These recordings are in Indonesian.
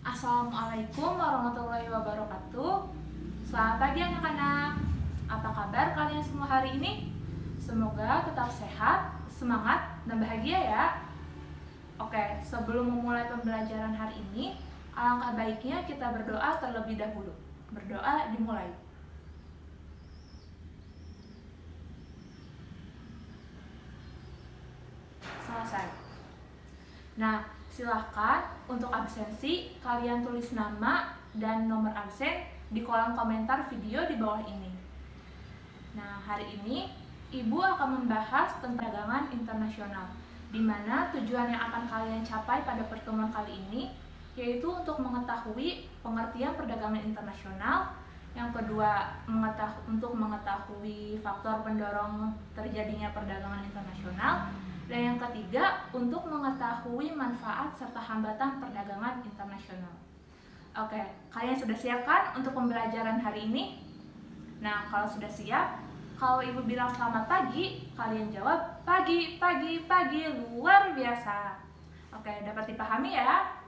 Assalamualaikum warahmatullahi wabarakatuh. Selamat pagi anak-anak. Apa kabar kalian semua hari ini? Semoga tetap sehat, semangat, dan bahagia ya. Oke, sebelum memulai pembelajaran hari ini, alangkah baiknya kita berdoa terlebih dahulu. Berdoa dimulai. Selesai. Nah, silahkan untuk absensi kalian tulis nama dan nomor absen di kolom komentar video di bawah ini. Nah, hari ini Ibu akan membahas tentang perdagangan internasional, di mana tujuan yang akan kalian capai pada pertemuan kali ini yaitu untuk mengetahui pengertian perdagangan internasional, yang kedua untuk mengetahui faktor pendorong terjadinya perdagangan internasional, dan yang ketiga untuk mengetahui manfaat serta hambatan perdagangan internasional. Oke, kalian sudah siap kan untuk pembelajaran hari ini? Nah, kalau sudah siap, kalau Ibu bilang selamat pagi, kalian jawab pagi, pagi, pagi, luar biasa. Oke, dapat dipahami ya?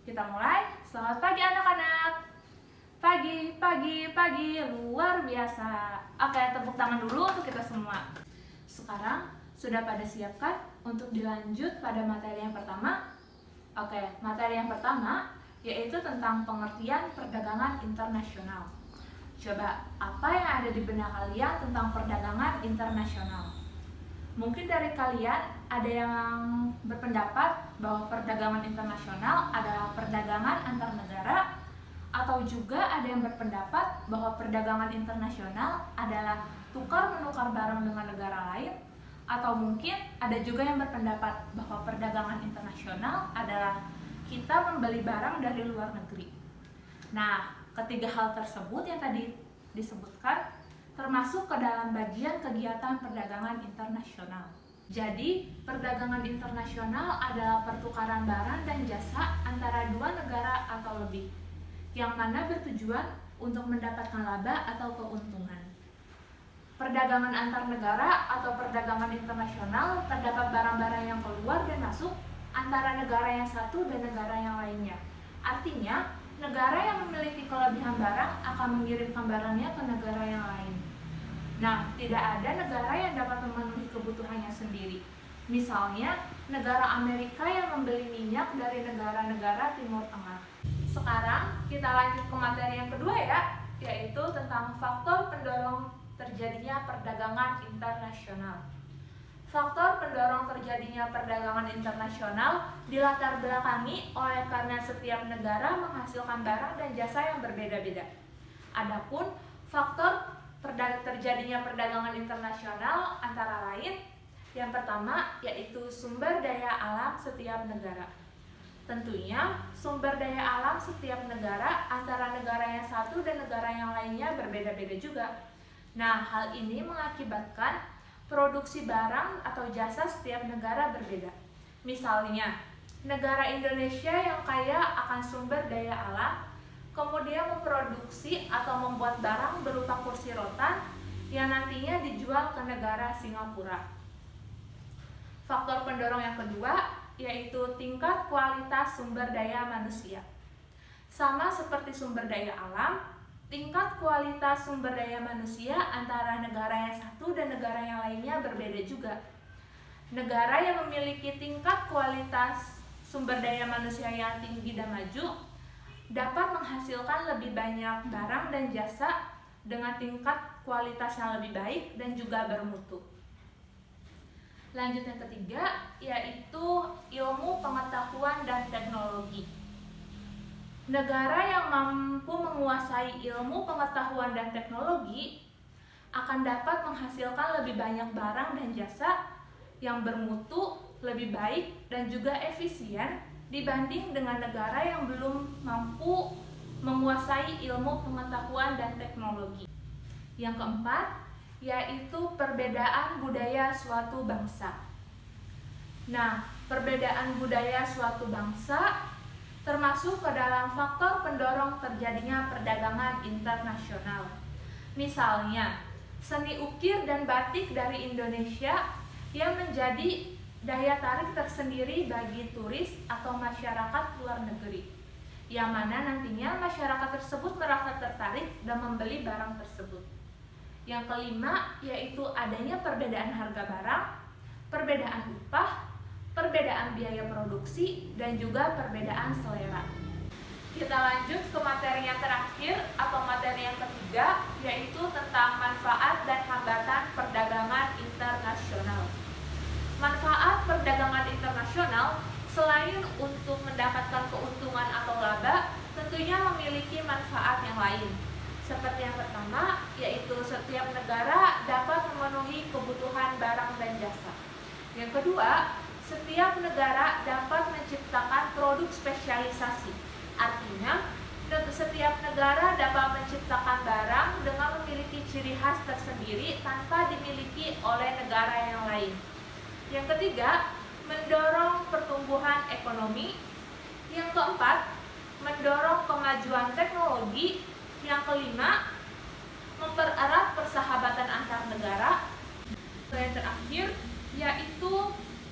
Kita mulai. Selamat pagi anak-anak. Pagi, pagi, pagi, luar biasa. Oke, tepuk tangan dulu untuk kita semua. Sekarang, sudah pada siap kan untuk dilanjut pada materi yang pertama? Oke, materi yang pertama yaitu tentang pengertian perdagangan internasional. Coba, apa yang ada di benak kalian tentang perdagangan internasional? Mungkin dari kalian ada yang berpendapat bahwa perdagangan internasional adalah perdagangan antar negara, atau juga ada yang berpendapat bahwa perdagangan internasional adalah tukar-menukar barang dengan negara lain, atau mungkin ada juga yang berpendapat bahwa perdagangan internasional adalah kita membeli barang dari luar negeri. Nah, ketiga hal tersebut yang tadi disebutkan termasuk ke dalam bagian kegiatan perdagangan internasional. Jadi, perdagangan internasional adalah pertukaran barang dan jasa antara dua negara atau lebih, yang mana bertujuan untuk mendapatkan laba atau keuntungan. Perdagangan antar negara atau perdagangan internasional terdapat barang-barang yang keluar dan masuk antara negara yang satu dan negara yang lainnya. Artinya, negara yang memiliki kelebihan barang akan mengirimkan barangnya ke negara yang lain. Nah, tidak ada negara yang dapat memenuhi kebutuhannya sendiri. Misalnya, negara Amerika yang membeli minyak dari negara-negara Timur Tengah. Sekarang, kita lanjut ke materi yang kedua ya, yaitu tentang faktor pendorong terjadinya perdagangan internasional. Faktor pendorong terjadinya perdagangan internasional dilatar belakangi oleh karena setiap negara menghasilkan barang dan jasa yang berbeda-beda. Adapun faktor terjadinya perdagangan internasional antara lain, yang pertama yaitu sumber daya alam setiap negara. Tentunya sumber daya alam setiap negara antara negara yang satu dan negara yang lainnya berbeda-beda juga. Nah, hal ini mengakibatkan produksi barang atau jasa setiap negara berbeda. Misalnya, negara Indonesia yang kaya akan sumber daya alam, kemudian memproduksi atau membuat barang berupa kursi rotan yang nantinya dijual ke negara Singapura. Faktor pendorong yang kedua yaitu tingkat kualitas sumber daya manusia. Sama seperti sumber daya alam, tingkat kualitas sumber daya manusia antara negara yang satu dan negara yang lainnya berbeda juga. Negara yang memiliki tingkat kualitas sumber daya manusia yang tinggi dan maju dapat menghasilkan lebih banyak barang dan jasa dengan tingkat kualitas yang lebih baik dan juga bermutu. Lanjut yang ketiga, yaitu ilmu pengetahuan dan teknologi. Negara yang mampu menguasai ilmu pengetahuan dan teknologi akan dapat menghasilkan lebih banyak barang dan jasa yang bermutu, lebih baik, dan juga efisien dibanding dengan negara yang belum mampu menguasai ilmu pengetahuan dan teknologi. Yang keempat, yaitu perbedaan budaya suatu bangsa. Nah, perbedaan budaya suatu bangsa termasuk ke dalam faktor pendorong terjadinya perdagangan internasional. Misalnya, seni ukir dan batik dari Indonesia yang menjadi daya tarik tersendiri bagi turis atau masyarakat luar negeri. yang mana nantinya masyarakat tersebut merasa tertarik dan membeli barang tersebut. Yang kelima yaitu adanya perbedaan harga barang, perbedaan upah, perbedaan biaya produksi, dan juga perbedaan selera. Kita lanjut ke materi yang terakhir atau materi yang ketiga, yaitu tentang manfaat dan hambatan perdagangan internasional. Manfaat perdagangan internasional selain untuk mendapatkan keuntungan atau laba, tentunya memiliki manfaat yang lain. Seperti yang pertama, yaitu setiap negara dapat memenuhi kebutuhan barang dan jasa. Yang kedua, setiap negara dapat menciptakan produk spesialisasi. Artinya, setiap negara dapat menciptakan barang dengan memiliki ciri khas tersendiri tanpa dimiliki oleh negara yang lain. Yang ketiga, mendorong pertumbuhan ekonomi. Yang keempat, mendorong kemajuan teknologi. Yang kelima, mempererat persahabatan antar negara. Yang terakhir, yaitu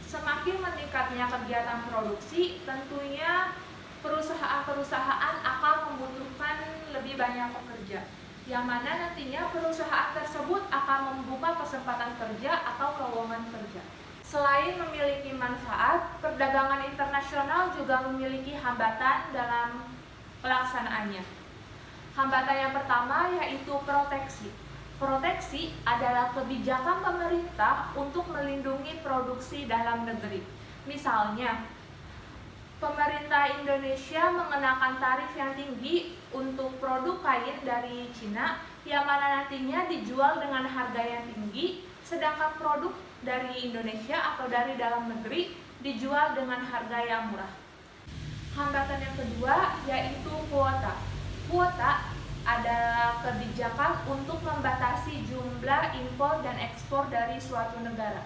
semakin meningkatnya kegiatan produksi, tentunya perusahaan-perusahaan akan membutuhkan lebih banyak pekerja, yang mana nantinya perusahaan tersebut akan membuka kesempatan kerja atau lowongan kerja. Selain memiliki manfaat, perdagangan internasional juga memiliki hambatan dalam pelaksanaannya. Hambatan yang pertama yaitu proteksi. Proteksi adalah kebijakan pemerintah untuk melindungi produksi dalam negeri. Misalnya, pemerintah Indonesia mengenakan tarif yang tinggi untuk produk kain dari Cina, yang mana nantinya dijual dengan harga yang tinggi, sedangkan produk dari Indonesia atau dari dalam negeri dijual dengan harga yang murah. Hambatan yang kedua yaitu kuota. Kuota adalah kebijakan untuk membatasi jumlah impor dan ekspor dari suatu negara.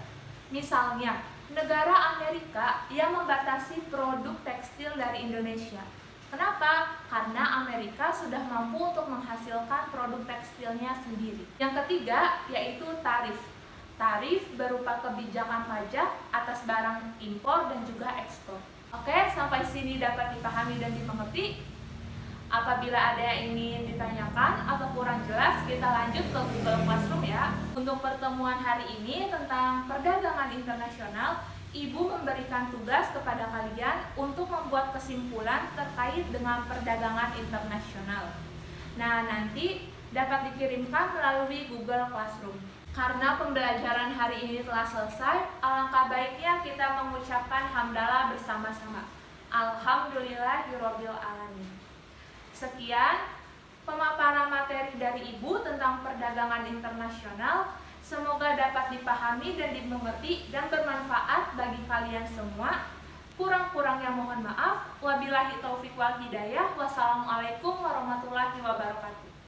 Misalnya, negara Amerika yang membatasi produk tekstil dari Indonesia. Kenapa? Karena Amerika sudah mampu untuk menghasilkan produk tekstilnya sendiri. Yang ketiga yaitu tarif. Tarif berupa kebijakan pajak atas barang impor dan juga ekspor. Oke, sampai sini dapat dipahami dan dimengerti. Apabila ada yang ingin ditanyakan atau kurang jelas, kita lanjut ke Google Classroom ya. Untuk pertemuan hari ini tentang perdagangan internasional, Ibu memberikan tugas kepada kalian untuk membuat kesimpulan terkait dengan perdagangan internasional. Nah, nanti dapat dikirimkan melalui Google Classroom. Karena pembelajaran hari ini telah selesai, alangkah baiknya kita mengucapkan hamdalah bersama-sama. Alhamdulillahirabbil alamin. Sekian pemaparan materi dari Ibu tentang perdagangan internasional. Semoga dapat dipahami dan dimengerti dan bermanfaat bagi kalian semua. Kurang-kurangnya mohon maaf. Wabillahi taufiq wal hidayah. Wassalamualaikum warahmatullahi wabarakatuh.